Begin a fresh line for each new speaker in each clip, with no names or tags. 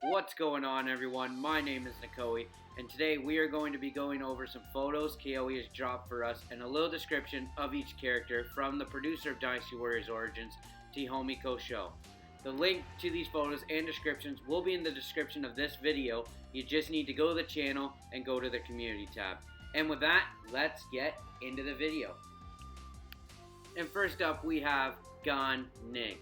What's going on, everyone? My name is NaKoei, and today we are going to be going over some photos Koei has dropped for us and a little description of each character from the producer of Dynasty Warriors Origins, Tomomi Koei. The link to these photos and descriptions will be in the description of this video. You just need to go to the channel and go to the community tab. And with that, let's get into the video. And first up, we have Gan Ning.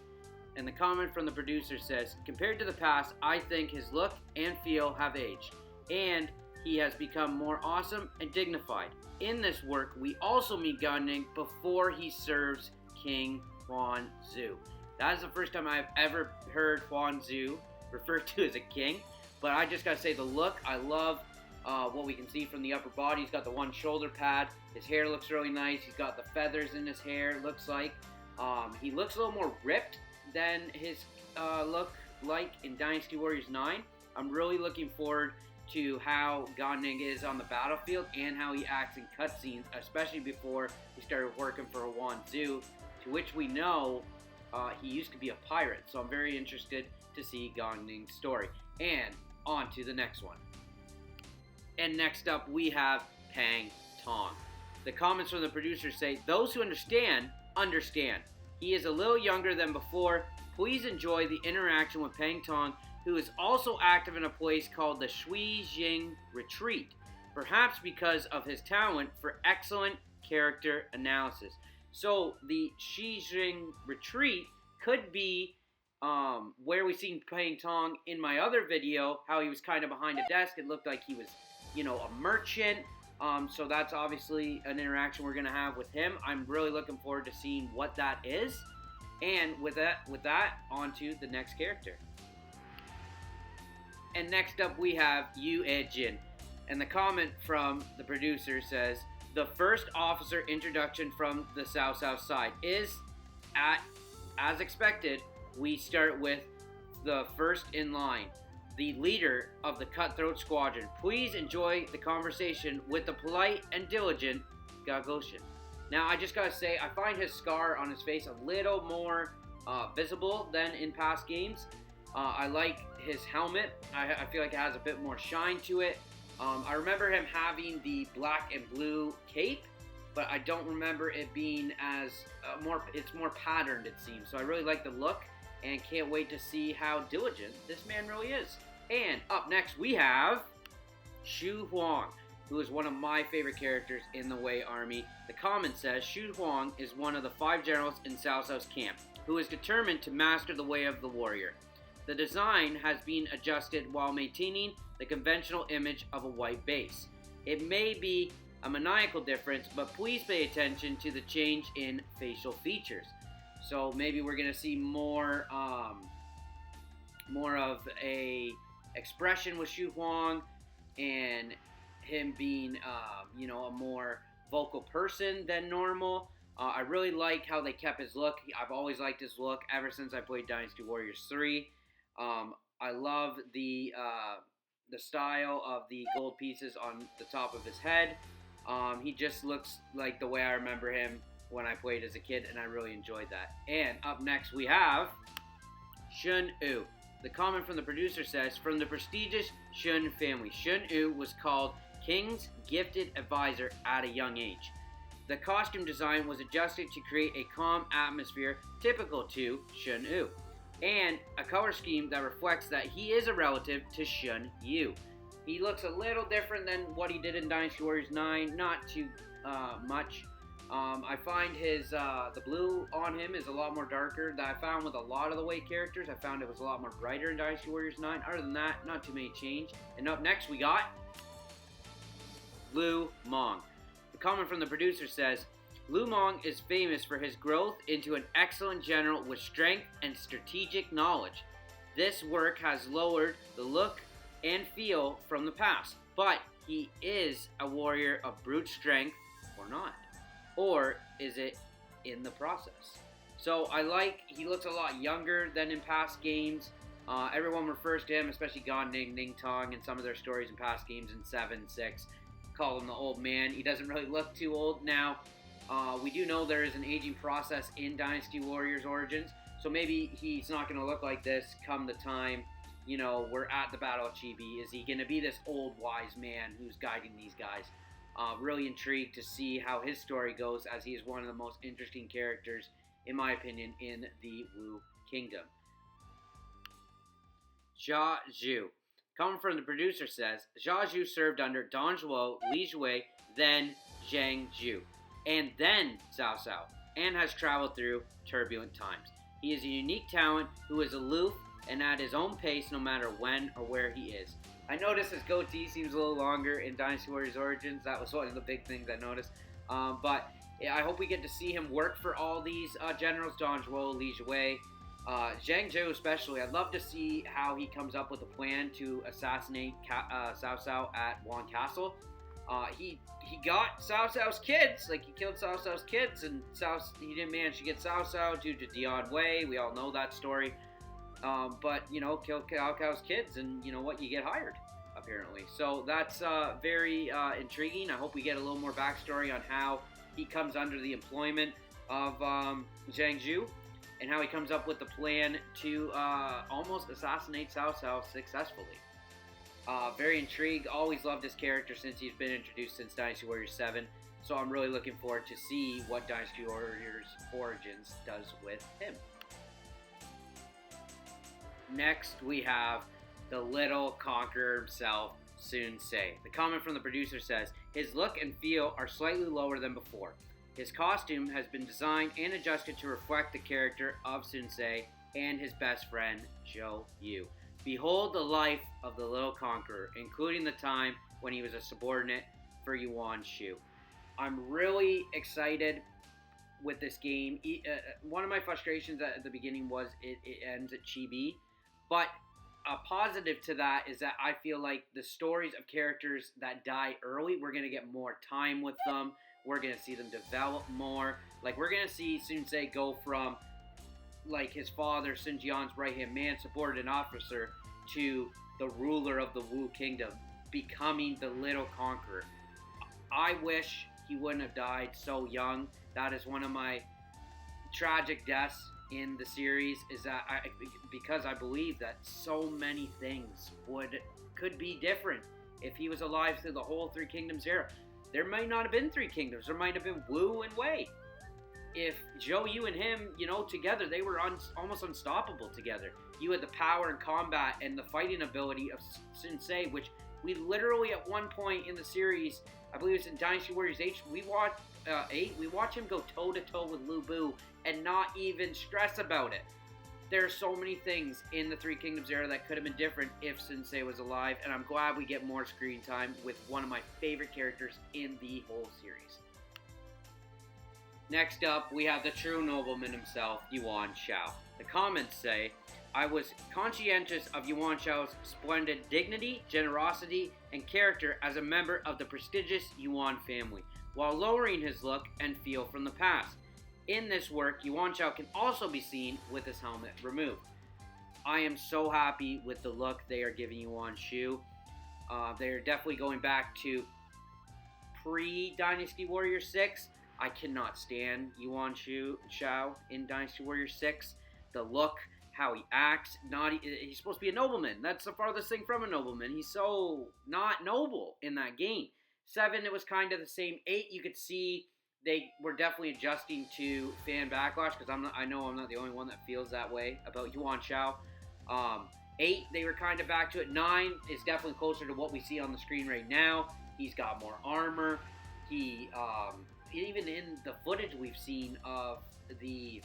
And the comment from the producer says, compared to the past, I think his look and feel have aged, and he has become more awesome and dignified. In this work, we also meet Gan Ning before he serves King Huan Zu. That is the first time I've ever heard Huan Zu referred to as a king, but I just gotta say the look, I love what we can see from the upper body. He's got the one shoulder pad, his hair looks really nice, he's got the feathers in his hair, it looks like. He looks a little more ripped than his look like in Dynasty Warriors 9. I'm really looking forward to how Gan Ning is on the battlefield and how he acts in cutscenes, especially before he started working for Huan Zu, to which we know he used to be a pirate. So I'm very interested to see Gan Ning's story. And on to the next one. And next up we have Pang Tong. The comments from the producers say, those who understand, understand. He is a little younger than before. Please enjoy the interaction with Pang Tong, who is also active in a place called the Shui Jing Retreat, perhaps because of his talent for excellent character analysis. So the Shui Jing Retreat could be where we seen Pang Tong in my other video, how he was kind of behind a desk. It looked like he was, a merchant. So that's obviously an interaction we're going to have with him. I'm really looking forward to seeing what that is. And with that, on to the next character. And next up we have Yu E-jin. And the comment from the producer says, the first officer introduction from the South side is, as expected, we start with the first in line, the leader of the Cutthroat Squadron. Please enjoy the conversation with the polite and diligent Gagoshin. Now, I just gotta say, I find his scar on his face a little more visible than in past games. I like his helmet. I feel like it has a bit more shine to it. I remember him having the black and blue cape, but I don't remember it being as it's more patterned, it seems. So I really like the look and can't wait to see how diligent this man really is. And up next we have Shu Huang, who is one of my favorite characters in the Wei Army. The comment says, Shu Huang is one of the 5 generals in Cao Cao's camp, who is determined to master the way of the warrior. The design has been adjusted while maintaining the conventional image of a white base. It may be a maniacal difference, but please pay attention to the change in facial features. So maybe we're gonna see more of a expression with Shu Huang, and him being, a more vocal person than normal. I really like how they kept his look. I've always liked his look ever since I played Dynasty Warriors 3. I love the style of the gold pieces on the top of his head. He just looks like the way I remember him when I played as a kid, and I really enjoyed that. And up next we have Shun Yu. The comment from the producer says, from the prestigious Shun family, Shun Yu was called King's Gifted Advisor at a young age. The costume design was adjusted to create a calm atmosphere typical to Shun Yu, and a color scheme that reflects that he is a relative to Shun Yu. He looks a little different than what he did in Dynasty Warriors 9, not too much. I find his the blue on him is a lot more darker than I found with a lot of the Wei characters. I found it was a lot more brighter in Dynasty Warriors 9. Other than that, not too many change. And up next we got Lu Meng. The comment from the producer says, Lu Meng is famous for his growth into an excellent general with strength and strategic knowledge. This work has lowered the look and feel from the past, but he is a warrior of brute strength or not. Or is it in the process? So he looks a lot younger than in past games. Everyone refers to him, especially Gan Ning, Ning Tong, and some of their stories in past games in 7, 6, call him the old man. He doesn't really look too old now. We do know there is an aging process in Dynasty Warriors Origins, so maybe he's not going to look like this come the time we're at the Battle of Chibi. Is he going to be this old wise man who's guiding these guys? Really intrigued to see how his story goes, as he is one of the most interesting characters, in my opinion, in the Wu Kingdom. Jia Zhu. Coming from the producer says, Jia Zhu served under Don Zhuo, Li Jue, then Zhang Zhu, and then Cao Cao, and has traveled through turbulent times. He is a unique talent who is aloof and at his own pace no matter when or where he is. I noticed his goatee seems a little longer in Dynasty Warriors Origins. That was one of the big things I noticed. But I hope we get to see him work for all these generals, Don Zhuo, Li Jue, Zhang Zhou especially. I'd love to see how he comes up with a plan to assassinate Cao Cao at Wan Castle. He got Cao Cao's kids, he killed Cao Cao's kids, and he didn't manage to get Cao Cao due to Dian Wei. We all know that story. But, kill Cao Cao's kids, and you know what? You get hired, apparently. So that's very intriguing. I hope we get a little more backstory on how he comes under the employment of Zhang Zhu, and how he comes up with the plan to almost assassinate Cao Cao successfully. Very intrigued. Always loved this character since he's been introduced since Dynasty Warriors 7. So I'm really looking forward to see what Dynasty Warriors Origins does with him. Next, we have the little conqueror himself, Sun Ce. The comment from the producer says, his look and feel are slightly lower than before. His costume has been designed and adjusted to reflect the character of Sun Ce and his best friend, Zhou Yu. Behold the life of the little conqueror, including the time when he was a subordinate for Yuan Shu. I'm really excited with this game. One of my frustrations at the beginning was it ends at Chibi, but a positive to that is that I feel like the stories of characters that die early, we're going to get more time with them. We're going to see them develop more. We're going to see Sun Ce go from, his father, Sun Jian's right-hand man, subordinate officer, to the ruler of the Wu Kingdom, becoming the little conqueror. I wish he wouldn't have died so young. That is one of my tragic deaths in the series, is that because I believe that so many things could be different if he was alive through the whole Three Kingdoms era. There might not have been Three Kingdoms. There might have been Wu and Wei. If Zhou Yu and him, together, they were almost unstoppable together. You had the power and combat and the fighting ability of Sun Ce, which we literally at one point in the series, I believe it's in Dynasty Warriors 8, we watch him go toe-to-toe with Lu Bu and not even stress about it. There are so many things in the Three Kingdoms era that could have been different if Sun Ce was alive, and I'm glad we get more screen time with one of my favorite characters in the whole series. Next up, we have the true nobleman himself, Yuan Shao. The comments say, I was conscientious of Yuan Shao's splendid dignity, generosity, and character as a member of the prestigious Yuan family, while lowering his look and feel from the past. In this work, Yuan Shao can also be seen with his helmet removed. I am so happy with the look they are giving Yuan Shu. They are definitely going back to pre-Dynasty Warrior 6. I cannot stand Yuan Shao in Dynasty Warrior 6. The look, how he acts, he's supposed to be a nobleman. That's the farthest thing from a nobleman. He's so not noble in that game. 7, it was kind of the same. 8, you could see they were definitely adjusting to fan backlash, because I know I'm not the only one that feels that way about Yuan Shao. 8, they were kind of back to it. 9 is definitely closer to what we see on the screen right now. He's got more armor. He, even in the footage we've seen of the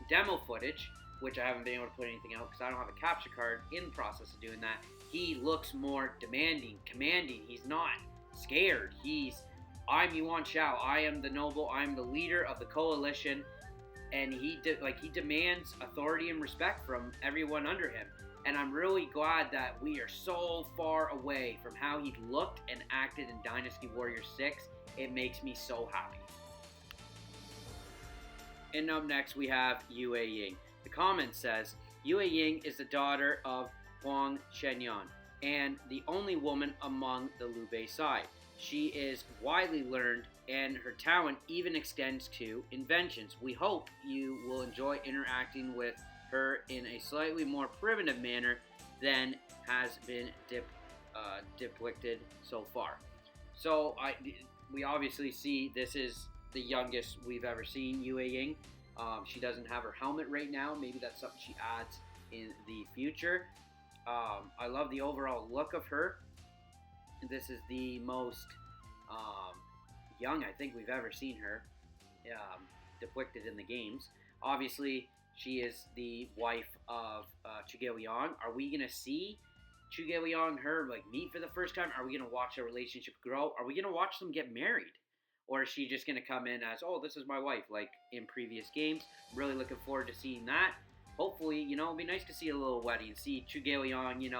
demo footage, which I haven't been able to put anything out because I don't have a capture card in the process of doing that, he looks more demanding, commanding. He's not scared. I'm Yuan Shao. I am the noble. I am the leader of the coalition, and he demands authority and respect from everyone under him. And I'm really glad that we are so far away from how he looked and acted in Dynasty Warrior 6. It makes me so happy. And up next, we have Yue Ying. The comment says, Yue Ying is the daughter of Huang Shenyan and the only woman among the Liu Bei side. She is widely learned, and her talent even extends to inventions. We hope you will enjoy interacting with her in a slightly more primitive manner than has been depicted so far. So we obviously see this is the youngest we've ever seen Yue Ying. She doesn't have her helmet right now. Maybe that's something she adds in the future. I love the overall look of her. This is the most young I think we've ever seen her depicted in the games. Obviously, she is the wife of Chugeo Yang. Are we gonna see Chugeo Yang and her like meet for the first time? Are we gonna watch their relationship grow? Are we gonna watch them get married? Or is she just gonna come in as, oh, this is my wife, like in previous games? I'm really looking forward to seeing that. Hopefully, it'd be nice to see a little wedding, see Chugeo Yang,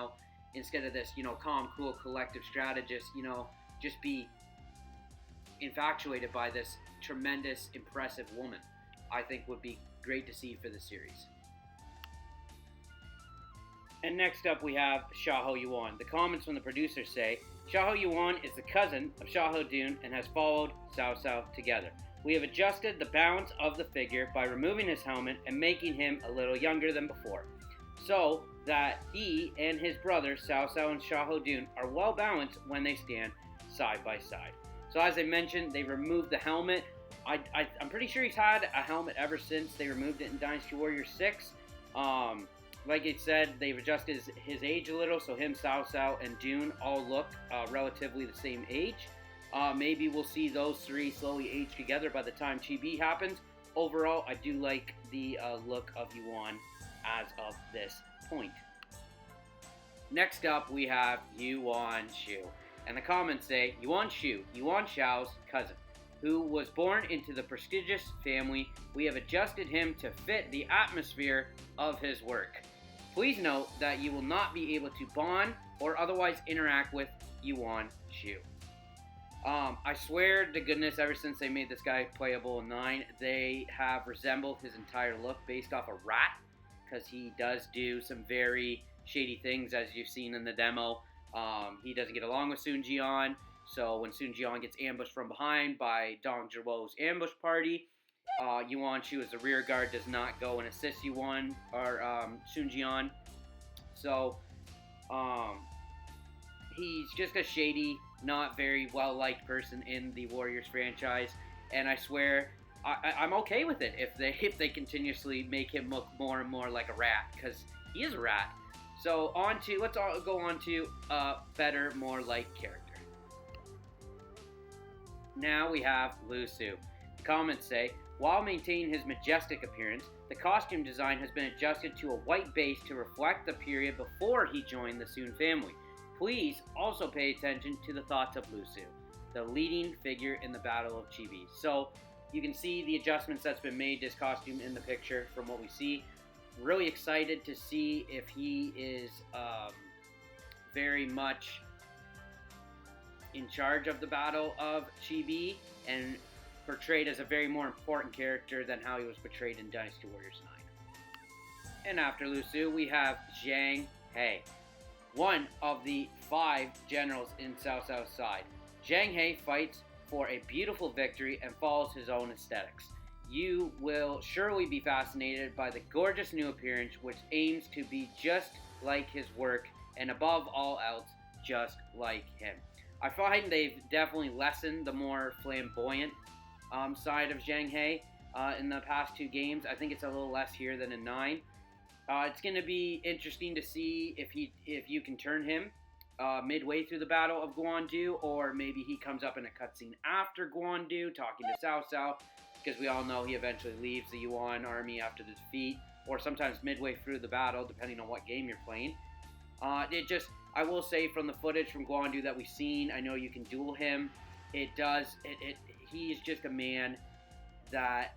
instead of this, calm, cool, collective strategist, just be infatuated by this tremendous, impressive woman. I think would be great to see for the series. And next up we have Xiahou Yuan. The comments from the producers say, Xiahou Yuan is the cousin of Xiahou Dun and has followed Cao Cao together. We have adjusted the balance of the figure by removing his helmet and making him a little younger than before, so that he and his brother Cao Cao and Xiahou Dun are well balanced when they stand side by side. So as I mentioned, they removed the helmet. I'm pretty sure he's had a helmet ever since they removed it in Dynasty Warriors 6. Like I said, they've adjusted his age a little, so him, Cao Cao, and Dune all look relatively the same age. Maybe we'll see those three slowly age together by the time Chibi happens. Overall, I do like the look of Yuan as of this point. Next up, we have Yuan Shu. And the comments say, Yuan Shu, Yuan Xiao's cousin, who was born into the prestigious family. We have adjusted him to fit the atmosphere of his work. Please note that you will not be able to bond or otherwise interact with Yuan Shu. I swear to goodness, ever since they made this guy playable in 9, they have resembled his entire look based off a rat, because he does do some very shady things, as you've seen in the demo. He doesn't get along with Sun Jian, so when Sun Jian gets ambushed from behind by Dong Zhiwo's ambush party, Yuan Shu as the rear guard does not go and assist Yuan or Sun Jian. So he's just a shady, not very well-liked person in the Warriors franchise, and I swear I'm okay with it if they continuously make him look more and more like a rat, because he is a rat. So let's go on to a better, more like character. Now we have Lu Su. The comments say, while maintaining his majestic appearance, the costume design has been adjusted to a white base to reflect the period before he joined the Sun family. Please also pay attention to the thoughts of Lu Su, the leading figure in the Battle of Chibi. So you can see the adjustments that's been made to his costume in the picture from what we see. Really excited to see if he is very much in charge of the Battle of Chibi and portrayed as a very more important character than how he was portrayed in Dynasty Warriors 9. And after Lu Su, we have Zhang He, one of the 5 generals in Cao Cao's side. Zhang He fights for a beautiful victory and follows his own aesthetics. You will surely be fascinated by the gorgeous new appearance, which aims to be just like his work and above all else, just like him. I find they've definitely lessened the more flamboyant side of Zhang He in the past 2 games. I think it's a little less here than in 9. It's going to be interesting to see if you can turn him midway through the Battle of Guandu, or maybe he comes up in a cutscene after Guandu talking to Cao Cao, because we all know he eventually leaves the Yuan army after the defeat, or sometimes midway through the battle, depending on what game you're playing. I will say from the footage from Guandu that we've seen, I know you can duel him. He's just a man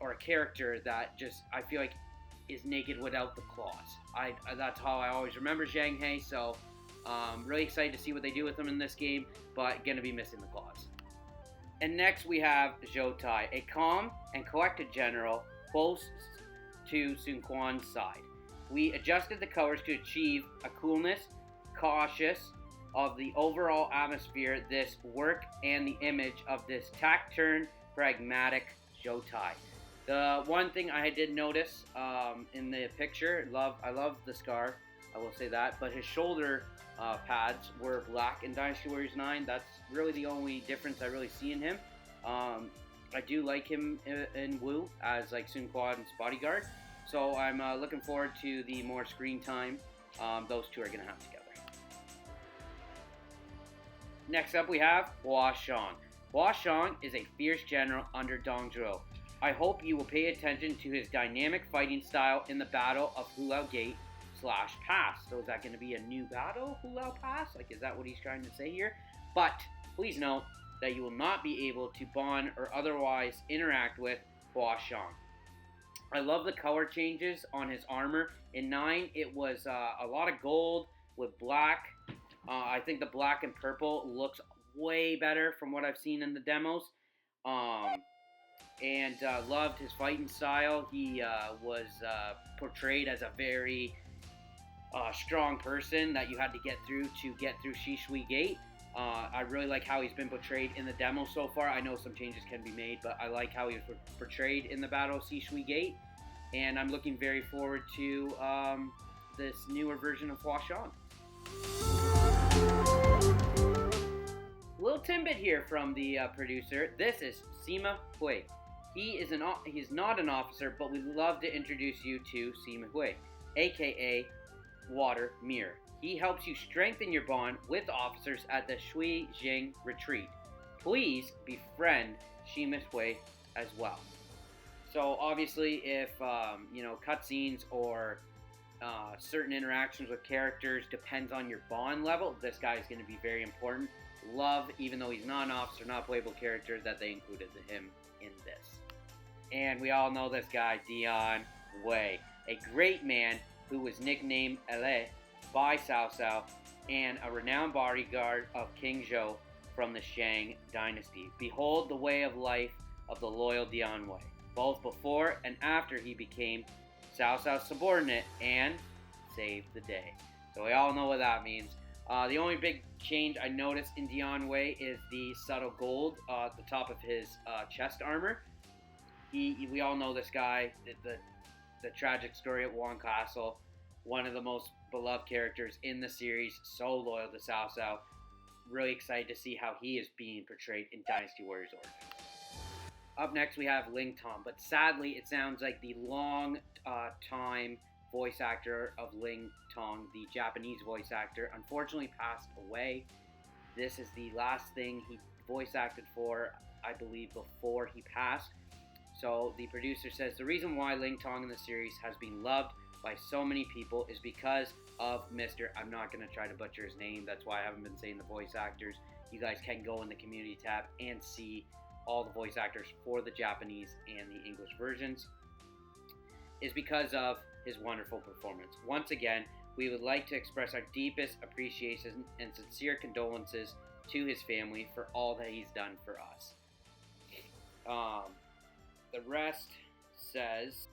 or a character that just, I feel like, is naked without the claws. That's how I always remember Zhang He, so really excited to see what they do with him in this game, but gonna be missing the claws. And next we have Zhou Tai, a calm and collected general close to Sun Quan's side. We adjusted the colors to achieve a coolness, cautious of the overall atmosphere, this work, and the image of this taciturn, pragmatic Zhou Tai. The one thing I did notice in the picture, I love the scar I will say that. But his shoulder pads were black in Dynasty Warriors 9. That's really the only difference I really see in him. I do like him in Wu as like Sun Quaden's bodyguard. So I'm looking forward to the more screen time those two are going to have together. Next up we have Hua Xiong. Hua Xiong is a fierce general under Dong Zhuo. I hope you will pay attention to his dynamic fighting style in the Battle of Hulao Gate / Pass. So is that going to be a new battle, Hulao Pass? Like, is that what he's trying to say here? But please note that you will not be able to bond or otherwise interact with Hua Xiong. I love the color changes on his armor. In 9, it was a lot of gold with black. I think the black and purple looks way better from what I've seen in the demos. And loved his fighting style. He was portrayed as a very strong person that you had to get through Shishui Gate. I really like how he's been portrayed in the demo so far. I know some changes can be made, but I like how he was portrayed in the Battle of Shishui Gate. And I'm looking very forward to this newer version of Hua Xiong. Little tidbit here from the producer. This is Sima Hui. He's not an officer, but we'd love to introduce you to Sima Hui, aka Water Mirror. He helps you strengthen your bond with officers at the Shui Jing retreat. Please befriend Sima Hui as well. So obviously, if cutscenes or certain interactions with characters depends on your bond level, this guy is going to be very important. Love, even though he's not an officer, not a playable character, that they included him in this. And we all know this guy, Dian Wei, a great man who was nicknamed Ele by Cao Cao and a renowned bodyguard of King Zhou from the Shang Dynasty. Behold the way of life of the loyal Dian Wei, both before and after he became Cao Cao's subordinate and saved the day. So we all know what that means. The only big change I noticed in Dian Wei is the subtle gold at the top of his chest armor. We all know this guy, the tragic story at Wong Castle, one of the most beloved characters in the series, so loyal to Cao Cao. Really excited to see how he is being portrayed in Dynasty Warriors Origins. Up next we have Ling Tong, but sadly it sounds like the long time voice actor of Ling Tong, the Japanese voice actor, unfortunately passed away. This is the last thing he voice acted for, I believe, before he passed. So the producer says the reason why Ling Tong in the series has been loved by so many people is because of Mr. I'm not going to try to butcher his name. That's why I haven't been saying the voice actors. You guys can go in the community tab and see all the voice actors for the Japanese and the English versions. Is because of his wonderful performance. Once again, we would like to express our deepest appreciation and sincere condolences to his family for all that he's done for us. The rest says,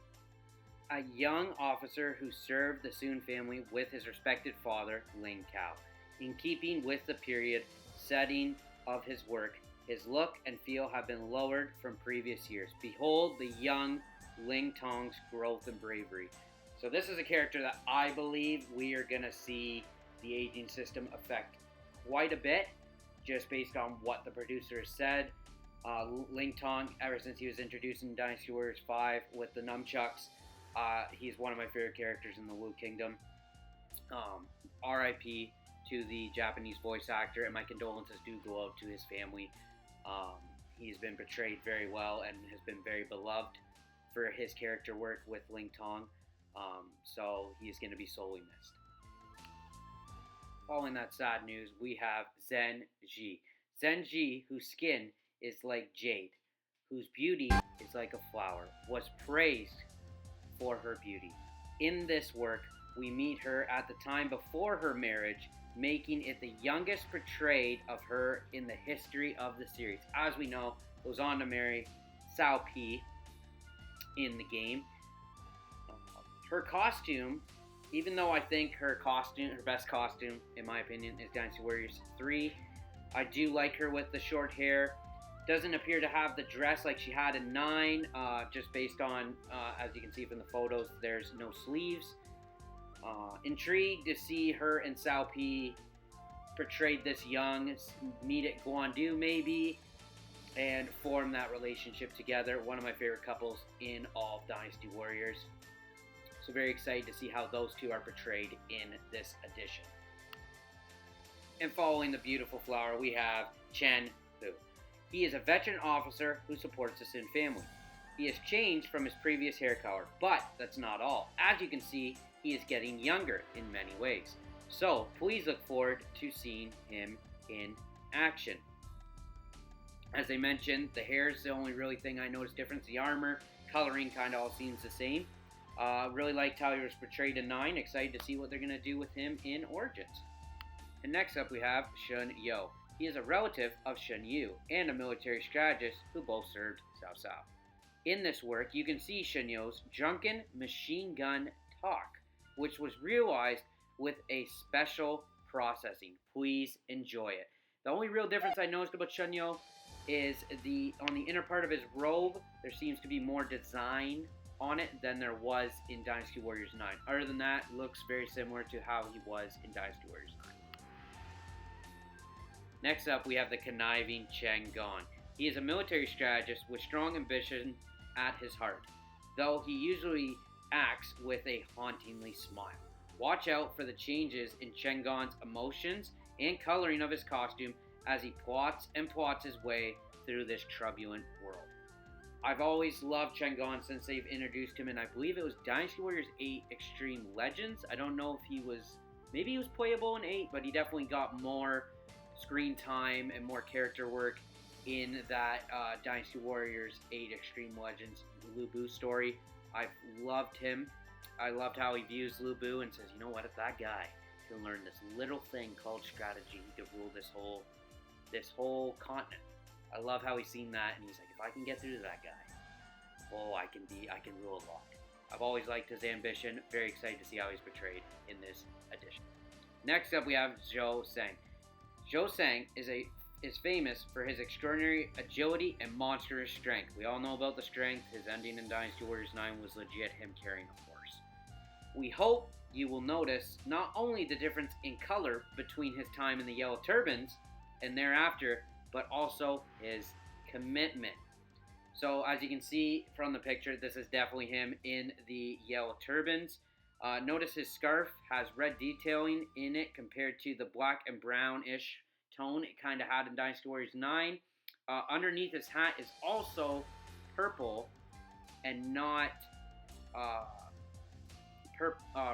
a young officer who served the Sun family with his respected father, Ling Cao. In keeping with the period setting of his work, his look and feel have been lowered from previous years. Behold the young Ling Tong's growth and bravery. So this is a character that I believe we are going to see the aging system affect quite a bit, just based on what the producer has said. Ling Tong, ever since he was introduced in Dynasty Warriors 5 with the nunchucks, he's one of my favorite characters in the Wu Kingdom. RIP to the Japanese voice actor, and my condolences do go out to his family. He's been portrayed very well and has been very beloved for his character work with Ling Tong. So he's going to be sorely missed. Following that sad news, we have Zhen Ji. Zhen Ji, whose skin is like jade, whose beauty is like a flower, was praised for her beauty. In this work, we meet her at the time before her marriage, making it the youngest portrayed of her in the history of the series. As we know, goes on to marry Cao Pi in the game. Her costume, even though I think her best costume, in my opinion, is Dynasty Warriors 3, I do like her with the short hair. Doesn't appear to have the dress like she had in 9, just based on, as you can see from the photos, there's no sleeves. Intrigued to see her and Sao P portrayed this young, meet at Guandu maybe, and form that relationship together. One of my favorite couples in all of Dynasty Warriors. So very excited to see how those two are portrayed in this edition. And following the beautiful flower, we have Chen Hu. He is a veteran officer who supports the Sun family. He has changed from his previous hair color, but that's not all. As you can see, he is getting younger in many ways. So please look forward to seeing him in action. As I mentioned, the hair is the only really thing I noticed difference. The armor, coloring kind of all seems the same. Really liked how he was portrayed in 9. Excited to see what they're going to do with him in Origins. And next up we have Shun Yo. He is a relative of Shun Yu and a military strategist who both served Cao Cao. In this work, you can see Shun Yo's drunken machine gun talk, which was realized with a special processing. Please enjoy it. The only real difference I noticed about Shun Yo is on the inner part of his robe, there seems to be more design on it than there was in Dynasty Warriors 9. Other than that, looks very similar to how he was in Dynasty Warriors 9. Next up, we have the conniving Cheng Gon. He is a military strategist with strong ambition at his heart, though he usually acts with a hauntingly smile. Watch out for the changes in Cheng Gon's emotions and coloring of his costume as he plots his way through this turbulent world. I've always loved Cheng Gon since they've introduced him, and I believe it was Dynasty Warriors 8 Extreme Legends. I don't know if maybe he was playable in 8, but he definitely got more screen time and more character work in that Dynasty Warriors 8 Extreme Legends Lu Bu story. I've loved him. I loved how he views Lu Bu and says, you know what, if that guy can learn this little thing called strategy, he could rule this whole continent. I love how he's seen that, and he's like, if I can get through to that guy, I can rule a lot. I've always liked his ambition. Very excited to see how he's portrayed in this edition. Next up, we have Zhou Sang. Zhou Sang is famous for his extraordinary agility and monstrous strength. We all know about the strength. His ending in Dynasty Warriors 9 was legit him carrying a horse. We hope you will notice not only the difference in color between his time in the Yellow Turbans and thereafter, but also his commitment. So as you can see from the picture, this is definitely him in the Yellow Turbans. Notice his scarf has red detailing in it compared to the black and brownish tone it kind of had in Dynasty Warriors 9. Underneath his hat is also purple and not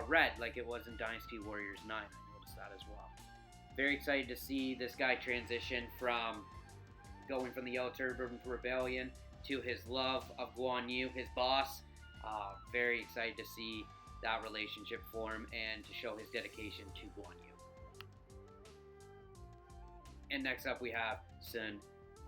red like it was in Dynasty Warriors 9. I noticed that as well. Very excited to see this guy transition from going from the Yellow Turban Rebellion to his love of Guan Yu, his boss. Very excited to see that relationship form and to show his dedication to Guan Yu. And next up we have Sun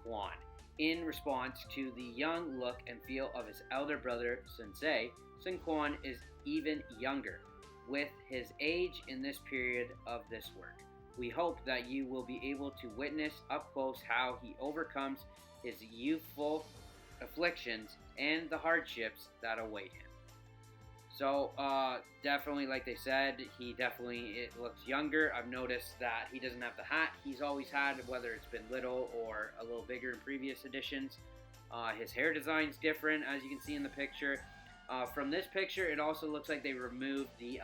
Quan. In response to the young look and feel of his elder brother Sun Ce, Sun Quan is even younger with his age in this period of this work. We hope that you will be able to witness up close how he overcomes his youthful afflictions and the hardships that await him. So, definitely, like they said, it looks younger. I've noticed that he doesn't have the hat he's always had, whether it's been little or a little bigger in previous editions. His hair design's different, as you can see in the picture. From this picture, it also looks like they removed the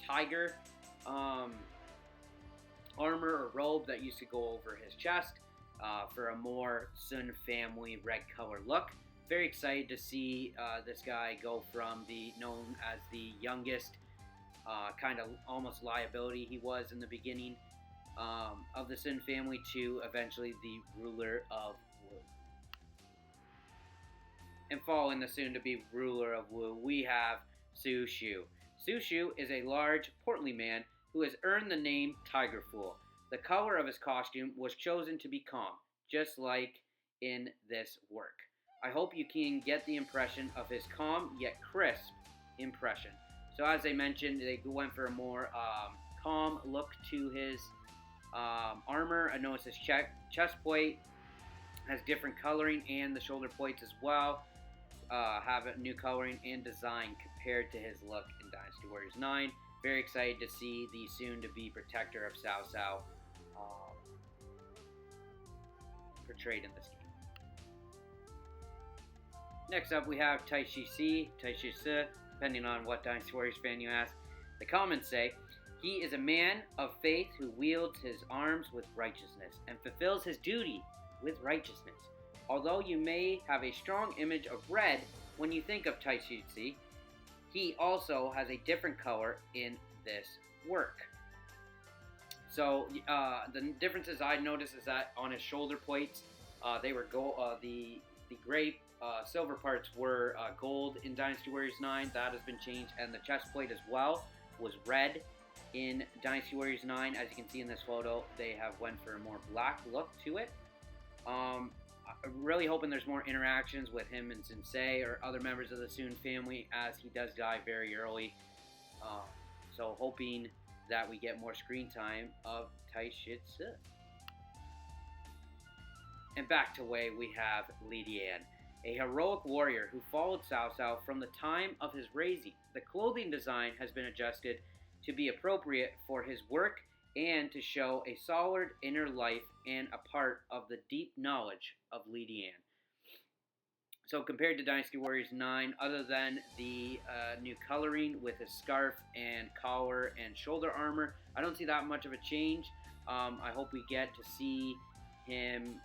tiger armor or robe that used to go over his chest for a more Sun family red color look. Very excited to see this guy go from the known as the youngest, kind of almost liability he was in the beginning of the Sun family to eventually the ruler of Wu. And following the soon-to-be ruler of Wu, we have Su Shu. Su Shu is a large, portly man who has earned the name Tiger Fool. The color of his costume was chosen to be calm, just like in this work. I hope you can get the impression of his calm yet crisp impression. So as I mentioned, they went for a more calm look to his armor. I noticed his chest plate has different coloring, and the shoulder plates as well have a new coloring and design compared to his look in Dynasty Warriors 9. Very excited to see the soon-to-be protector of Cao Cao portrayed in this game. Next up, we have Taishi Si, depending on what Dynasty Warriors fan you ask. The comments say, he is a man of faith who wields his arms with righteousness and fulfills his duty with righteousness. Although you may have a strong image of red when you think of Taishi Si, he also has a different color in this work. So the differences I noticed is that on his shoulder plates, they were gold. The gray silver parts were gold in Dynasty Warriors 9. That has been changed, and the chest plate as well was red in Dynasty Warriors 9. As you can see in this photo, they have went for a more black look to it. I'm really hoping there's more interactions with him and Sensei or other members of the Soon family, as he does die very early. So hoping that we get more screen time of Taishi Si. And back to Wei, we have Li Dian, a heroic warrior who followed Cao Cao from the time of his raising. The clothing design has been adjusted to be appropriate for his work and to show a solid inner life and a part of the deep knowledge of Li Dian. So compared to Dynasty Warriors 9, other than the new coloring with his scarf and collar and shoulder armor, I don't see that much of a change. I hope we get to see him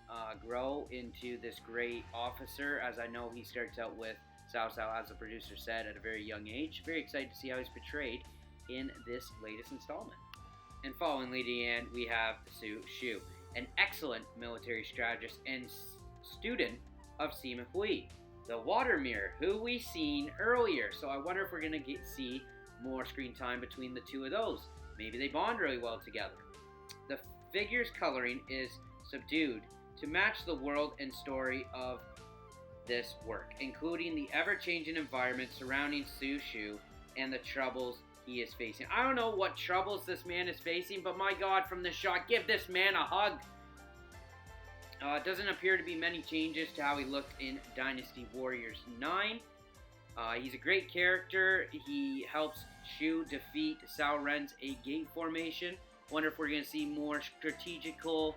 grow into this great officer, as I know he starts out with Cao Cao, as the producer said, at a very young age. Very excited to see how he's portrayed in this latest installment. And following Li Dian, we have Su Shu, an excellent military strategist and student of NaKoei, the water mirror, who we seen earlier. So I wonder if we're going to see more screen time between the two of those. Maybe they bond really well together. The figure's coloring is subdued to match the world and story of this work, including the ever-changing environment surrounding Su Shu and the troubles he is facing. I don't know what troubles this man is facing, but my God, from this shot, give this man a hug. It doesn't appear to be many changes to how he looked in Dynasty Warriors 9. He's a great character. He helps Shu defeat Cao Ren's 8-gate formation. Wonder if we're going to see more strategical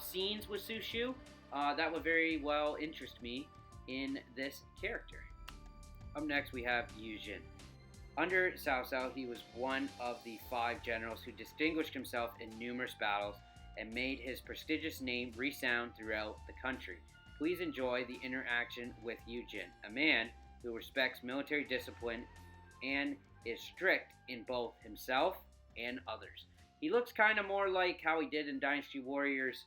scenes with Su Shu. That would very well interest me in this character. Up next, we have Yu Jin. Under Cao Cao, he was one of the 5 generals who distinguished himself in numerous battles and made his prestigious name resound throughout the country. Please enjoy the interaction with Yu Jin, a man who respects military discipline and is strict in both himself and others. He looks kind of more like how he did in Dynasty Warriors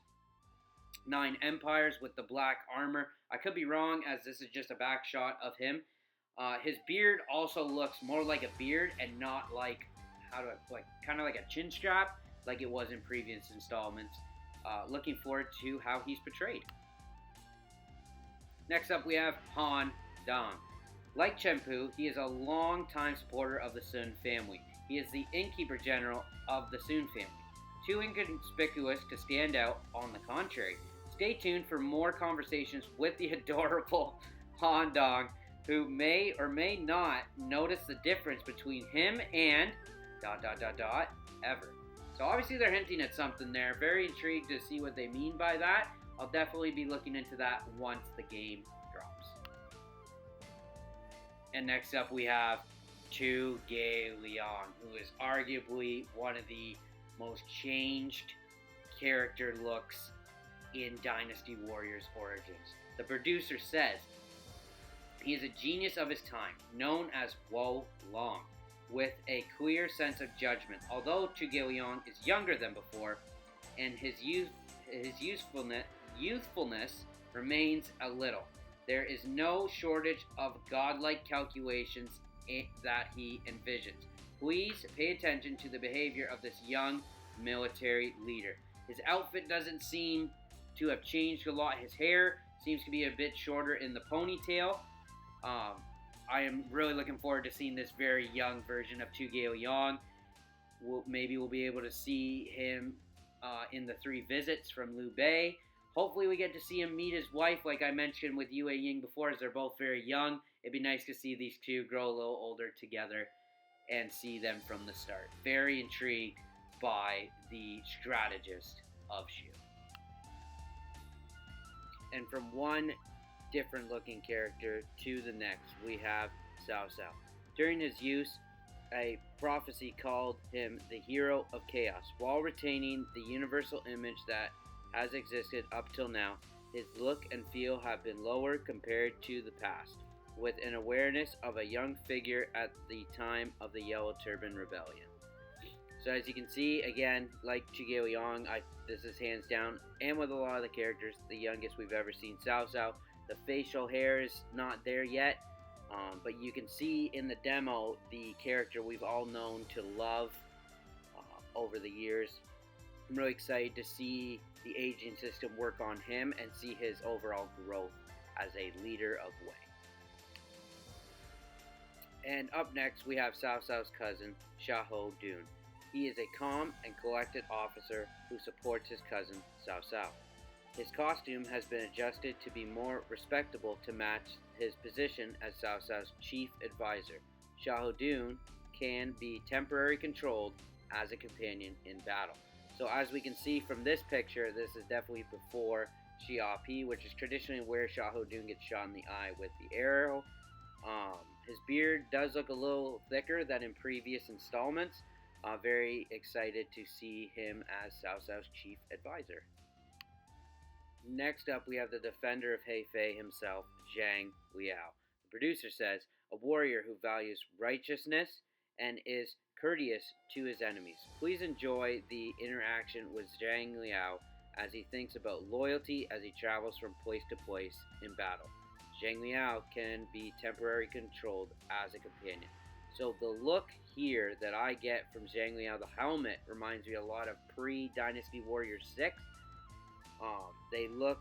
9 Empires with the black armor. I could be wrong, as this is just a back shot of him. His beard also looks more like a beard and not like, kind of like a chin strap, like it was in previous installments. Looking forward to how he's portrayed. Next up, we have Han Dong. Like Chenpu, he is a long-time supporter of the Sun family. He is the innkeeper general of the Sun family. Too inconspicuous to stand out, on the contrary. Stay tuned for more conversations with the adorable Han Dong, who may or may not notice the difference between him and ... ever. So obviously they're hinting at something there. Very intrigued to see what they mean by that. I'll definitely be looking into that once the game drops. And next up we have Ge Liang, who is arguably one of the most changed character looks in Dynasty Warriors Origins. The producer says he is a genius of his time, known as Wo Long, with a clear sense of judgment. Although Ge Liang is younger than before, and his youthfulness remains a little, there is no shortage of godlike calculations that he envisions. Please pay attention to the behavior of this young military leader. His outfit doesn't seem to have changed a lot. His hair seems to be a bit shorter in the ponytail. I am really looking forward to seeing this very young version of Ge Liang. Maybe we'll be able to see him in the 3 visits from Liu Bei. Hopefully we get to see him meet his wife, like I mentioned with Yue Ying before, as they're both very young. It'd be nice to see these two grow a little older together. and see them from the start. Very intrigued by the strategist of Shu. And from one different looking character to the next, we have Cao Cao. During his use, a prophecy called him the hero of chaos, while retaining the universal image that has existed up till now. His look and feel have been lower compared to the past, with an awareness of a young figure at the time of the Yellow Turban Rebellion. So as you can see, again, like Shigeo Yang, this is hands down, and with a lot of the characters, the youngest we've ever seen Cao Cao. The facial hair is not there yet, but you can see in the demo the character we've all known to love over the years. I'm really excited to see the aging system work on him and see his overall growth as a leader of Wei. And up next, we have Cao Cao's cousin, Xiahou Dun. He is a calm and collected officer who supports his cousin, Cao Cao. His costume has been adjusted to be more respectable to match his position as Cao Cao's chief advisor. Xiahou Dun can be temporarily controlled as a companion in battle. So as we can see from this picture, this is definitely before Xia Pi, which is traditionally where Xiahou Dun gets shot in the eye with the arrow. His beard does look a little thicker than in previous installments. Very excited to see him as Cao Cao's chief advisor. Next up, we have the defender of Hefei himself, Zhang Liao. The producer says, a warrior who values righteousness and is courteous to his enemies. Please enjoy the interaction with Zhang Liao as he thinks about loyalty as he travels from place to place in battle. Zhang Liao can be temporarily controlled as a companion. So the look here that I get from Zhang Liao, the helmet, reminds me a lot of pre-Dynasty Warriors 6. They look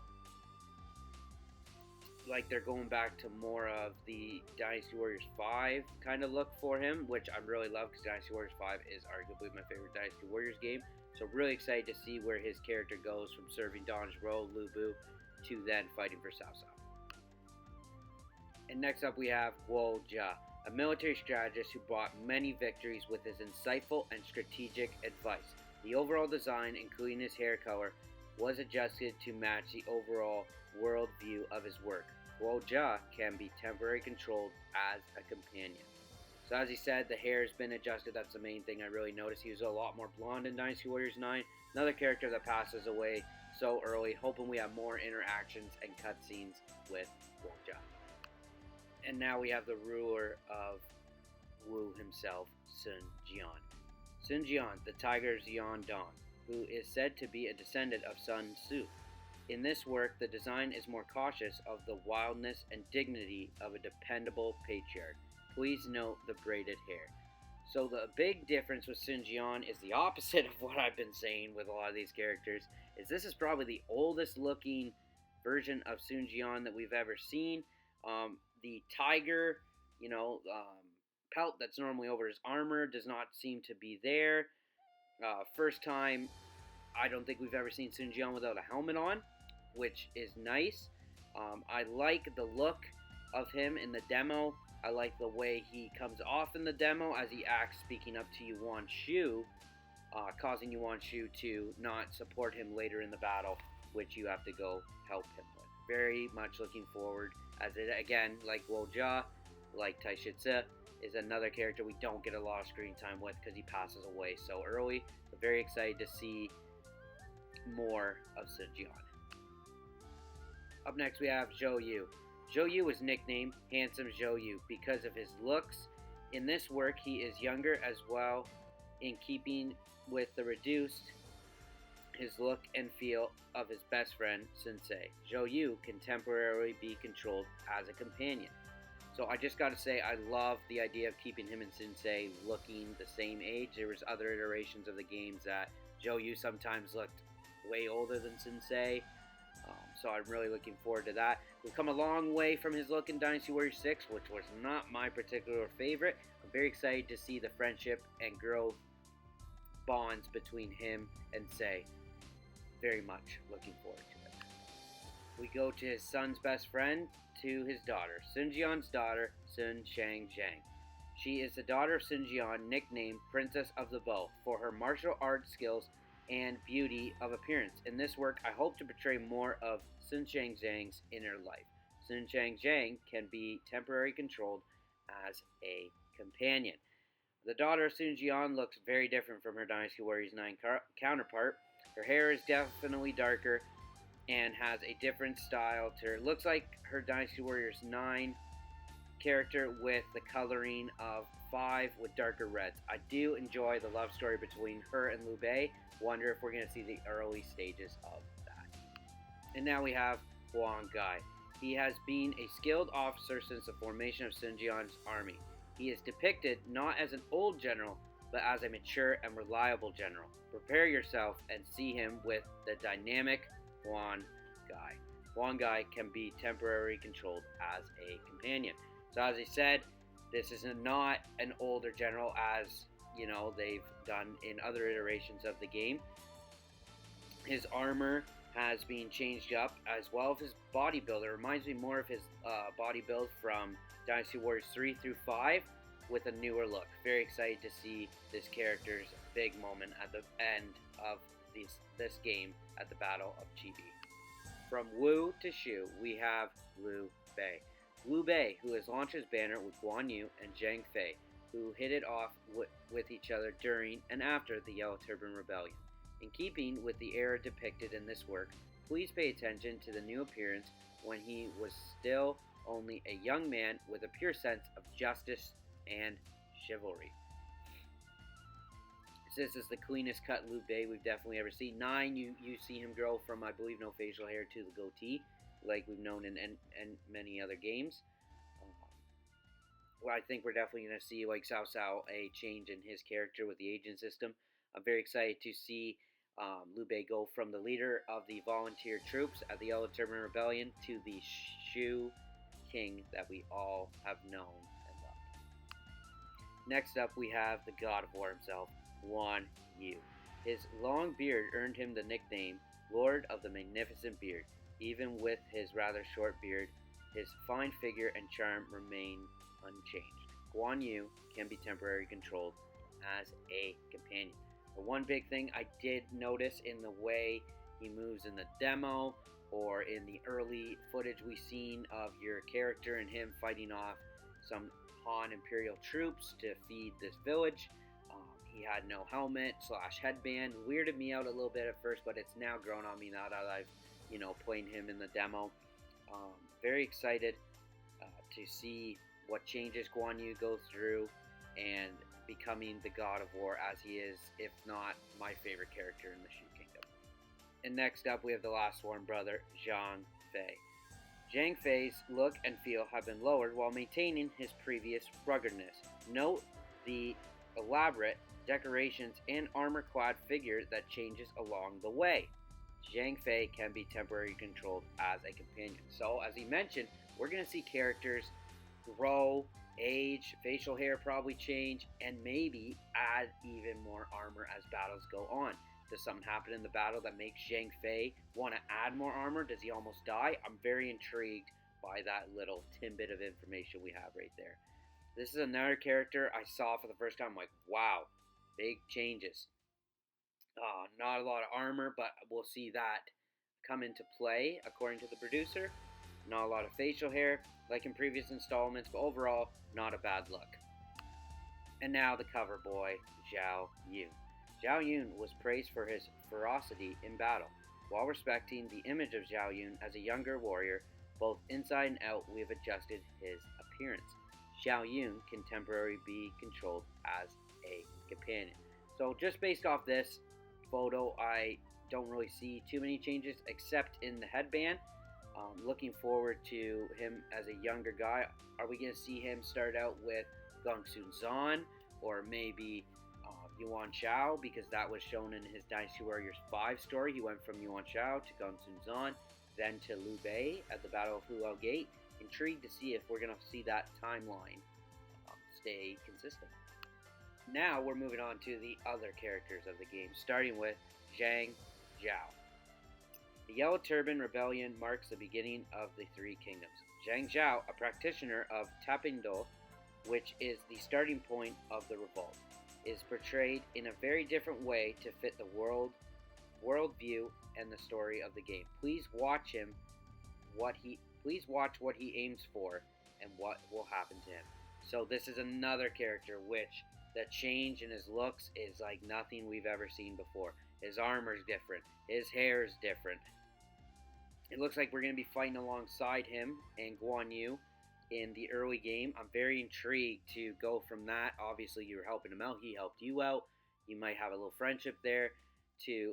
like they're going back to more of the Dynasty Warriors 5 kind of look for him, which I really love because Dynasty Warriors 5 is arguably my favorite Dynasty Warriors game. So really excited to see where his character goes from serving Don Zhuo, Lu Bu, to then fighting for Cao Cao. And next up we have Guo Jia, a military strategist who brought many victories with his insightful and strategic advice. The overall design, including his hair color, was adjusted to match the overall worldview of his work. Guo Jia can be temporarily controlled as a companion. So as he said, the hair has been adjusted. That's the main thing I really noticed. He was a lot more blonde in Dynasty Warriors 9. Another character that passes away so early. Hoping we have more interactions and cutscenes with Guo Jia. And now we have the ruler of Wu himself, Sun Jian. Sun Jian, the tiger's Yandong, who is said to be a descendant of Sun Tzu. In this work, the design is more cautious of the wildness and dignity of a dependable patriarch. Please note the braided hair. So the big difference with Sun Jian is the opposite of what I've been saying with a lot of these characters, is this is probably the oldest looking version of Sun Jian that we've ever seen. The tiger, pelt that's normally over his armor does not seem to be there. First time, I don't think we've ever seen Sun Jian without a helmet on, which is nice. I like the look of him in the demo. I like the way he comes off in the demo as he acts speaking up to Yuan Shu, causing Yuan Shu to not support him later in the battle, which you have to go help him with. Very much looking forward, as it, again, like Guo Jia, like Tai Shitze, is another character we don't get a lot of screen time with because he passes away so early. But very excited to see more of Sun Jian. Up next we have Zhou Yu. Zhou Yu is nicknamed Handsome Zhou Yu because of his looks. In this work he is younger as well, in keeping with the reduced his look and feel of his best friend Sensei. Zhou Yu can temporarily be controlled as a companion. So I just gotta say, I love the idea of keeping him and Sensei looking the same age. There was other iterations of the games that Zhou Yu sometimes looked way older than Sensei. So I'm really looking forward to that. We've come a long way from his look in Dynasty Warriors 6, which was not my particular favorite. I'm very excited to see the friendship and growth bonds between him and Sei. Very much looking forward to it. We go to his son's best friend, to his daughter, Sun Jian's daughter, Sun Shang Zhang. She is the daughter of Sun Jian, nicknamed Princess of the Bow, for her martial arts skills and beauty of appearance. In this work, I hope to portray more of Sun Changjiang's inner life. Sun Changjiang can be temporarily controlled as a companion. The daughter of Sun Jian looks very different from her Dynasty Warriors 9 counterpart. Her hair is definitely darker and has a different style to her. Looks like her Dynasty Warriors 9 character with the coloring of 5 with darker reds. I do enjoy the love story between her and Liu Bei. Wonder if we're going to see the early stages of that. And now we have Huang Gai. He has been a skilled officer since the formation of Sun Jian's army. He is depicted not as an old general, but as a mature and reliable general. Prepare yourself and see him with the dynamic Huang Gai. Huang Gai can be temporarily controlled as a companion. So as I said, this is not an older general as, they've done in other iterations of the game. His armor has been changed up, as well as his body build. It reminds me more of his body build from Dynasty Warriors 3 through 5 with a newer look. Very excited to see this character's big moment at the end of this game at the Battle of Chibi. From Wu to Shu, we have Liu Bei. Liu Bei, who has launched his banner with Guan Yu and Zhang Fei, who hit it off with each other during and after the Yellow Turban Rebellion. In keeping with the era depicted in this work, please pay attention to the new appearance when he was still only a young man with a pure sense of justice and chivalry. This is the cleanest cut Liu Bei we've definitely ever seen. 9, you see him grow from, I believe, no facial hair to the goatee, like we've known in many other games. Well, I think we're definitely going to see, like Cao Cao, a change in his character with the agent system. I'm very excited to see Liu Bei go from the leader of the volunteer troops at the Yellow Turban Rebellion to the Shu King that we all have known and loved. Next up, we have the God of War himself, Guan Yu. His long beard earned him the nickname Lord of the Magnificent Beard. Even with his rather short beard, his fine figure and charm remain unchanged. Guan Yu can be temporarily controlled as a companion. The one big thing I did notice in the way he moves in the demo or in the early footage we've seen of your character and him fighting off some Han Imperial troops to feed this village. He had no helmet / headband. Weirded me out a little bit at first, but it's now grown on me now that I've, playing him in the demo. Very excited to see what changes Guan Yu goes through and becoming the God of War as he is, if not my favorite character in the Shu Kingdom. And next up, we have the last sworn brother, Zhang Fei. Zhang Fei's look and feel have been lowered while maintaining his previous ruggedness. Note the elaborate decorations and armor-clad figure that changes along the way. Zhang Fei can be temporarily controlled as a companion. So, as he mentioned, we're going to see characters grow, age, facial hair probably change, and maybe add even more armor as battles go on. Does something happen in the battle that makes Zhang Fei want to add more armor? Does he almost die? I'm very intrigued by that little tidbit of information we have right there. This is another character I saw for the first time. I'm like, wow, big changes. Not a lot of armor, but we'll see that come into play according to the producer. Not a lot of facial hair like in previous installments, but overall, not a bad look. And now the cover boy, Zhao Yun. Zhao Yun was praised for his ferocity in battle. While respecting the image of Zhao Yun as a younger warrior, both inside and out, we have adjusted his appearance. Zhao Yun can temporarily be controlled as a companion. So just based off this photo, I don't really see too many changes except in the headband. Looking forward to him as a younger guy. Are we going to see him start out with Gong Sun Zan or maybe Yuan Shao, because that was shown in his Dynasty Warriors 5 story. He went from Yuan Shao to Gong Sun Zan, then to Liu Bei at the Battle of Hulao Gate. Intrigued to see if we're going to see that timeline stay consistent. Now we're moving on to the other characters of the game, starting with Zhang Zhao. The Yellow Turban Rebellion marks the beginning of the Three Kingdoms. Zhang Zhao, a practitioner of Tapindo, which is the starting point of the revolt, is portrayed in a very different way to fit the worldview and the story of the game. Please watch what he aims for and what will happen to him. So this is another character which the change in his looks is like nothing we've ever seen before. His armor's different. His hair is different. It looks like we're going to be fighting alongside him and Guan Yu in the early game. I'm very intrigued to go from that. Obviously, you're helping him out. He helped you out. You might have a little friendship there.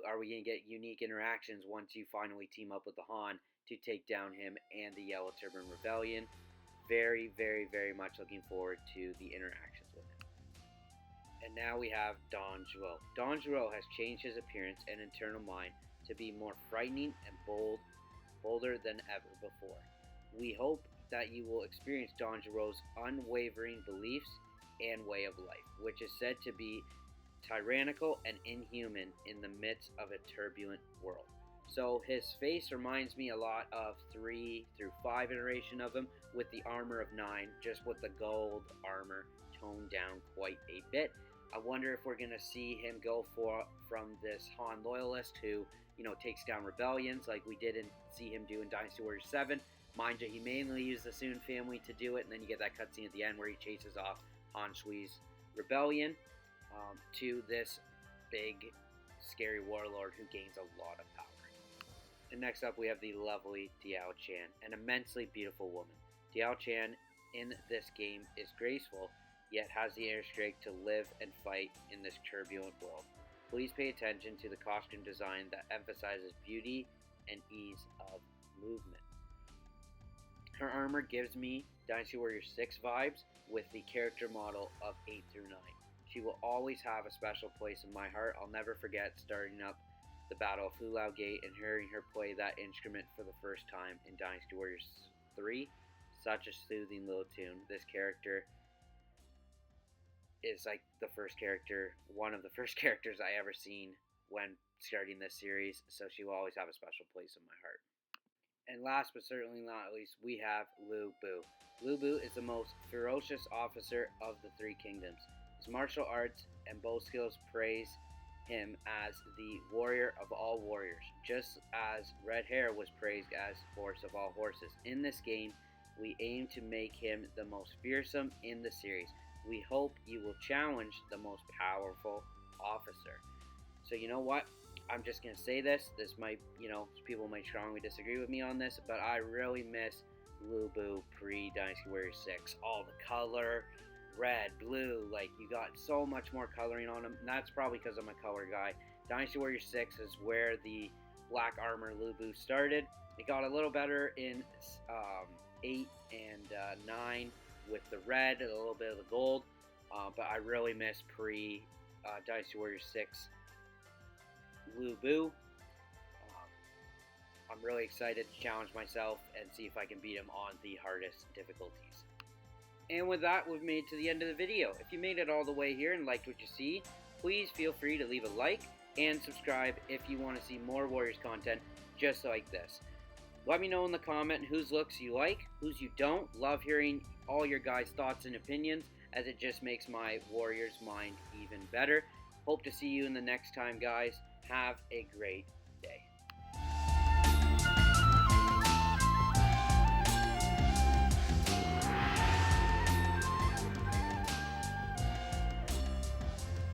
Are we going to get unique interactions once you finally team up with the Han to take down him and the Yellow Turban Rebellion? Very, very, very much looking forward to the interactions with him. And now we have Don Zhuo. Don Zhuo has changed his appearance and internal mind to be more frightening and bolder than ever before. We hope that you will experience Don Zhuo's unwavering beliefs and way of life, which is said to be tyrannical and inhuman in the midst of a turbulent world. So his face reminds me a lot of 3 through 5 iteration of him with the armor of 9, just with the gold armor toned down quite a bit. I wonder if we're going to see him go from this Han loyalist who, takes down rebellions like we didn't see him do in Dynasty Warriors 7. Mind you, he mainly used the Soon family to do it, and then you get that cutscene at the end where he chases off Han Shui's rebellion to this big, scary warlord who gains a lot of power. And next up, we have the lovely Diao Chan, an immensely beautiful woman. Diao Chan in this game is graceful, yet has the inner strength to live and fight in this turbulent world. Please pay attention to the costume design that emphasizes beauty and ease of movement. Her armor gives me Dynasty Warriors 6 vibes with the character model of 8 through 9. She will always have a special place in my heart. I'll never forget starting up the Battle of Fulao Gate and hearing her play that instrument for the first time in Dynasty Warriors 3. Such a soothing little tune. This character is like one of the first characters I ever seen when starting this series, so she will always have a special place in my heart. And last but certainly not least, we have Lu Bu. Lu Bu is the most ferocious officer of the Three Kingdoms. His martial arts and bow skills praise him as the warrior of all warriors, just as Red Hair was praised as horse of all horses. In this game, we aim to make him the most fearsome in the series. We hope you will challenge the most powerful officer. So you know what? I'm just going to say this. This might, people might strongly disagree with me on this, but I really miss Lu Bu pre-Dynasty Warriors 6. All the color, red, blue, like you got so much more coloring on him. And that's probably because I'm a color guy. Dynasty Warriors 6 is where the black armor Lu Bu started. It got a little better in 8 and 9 with the red and a little bit of the gold. But I really miss pre-Dynasty Warriors 6 Lu Bu. I'm really excited to challenge myself and see if I can beat him on the hardest difficulties. And with that, we've made it to the end of the video. If you made it all the way here and liked what you see, please feel free to leave a like and subscribe if you want to see more Warriors content just like this. Let me know in the comment whose looks you like, whose you don't. Love hearing all your guys' thoughts and opinions, as it just makes my Warriors mind even better. Hope to see you in the next time, guys. Have a great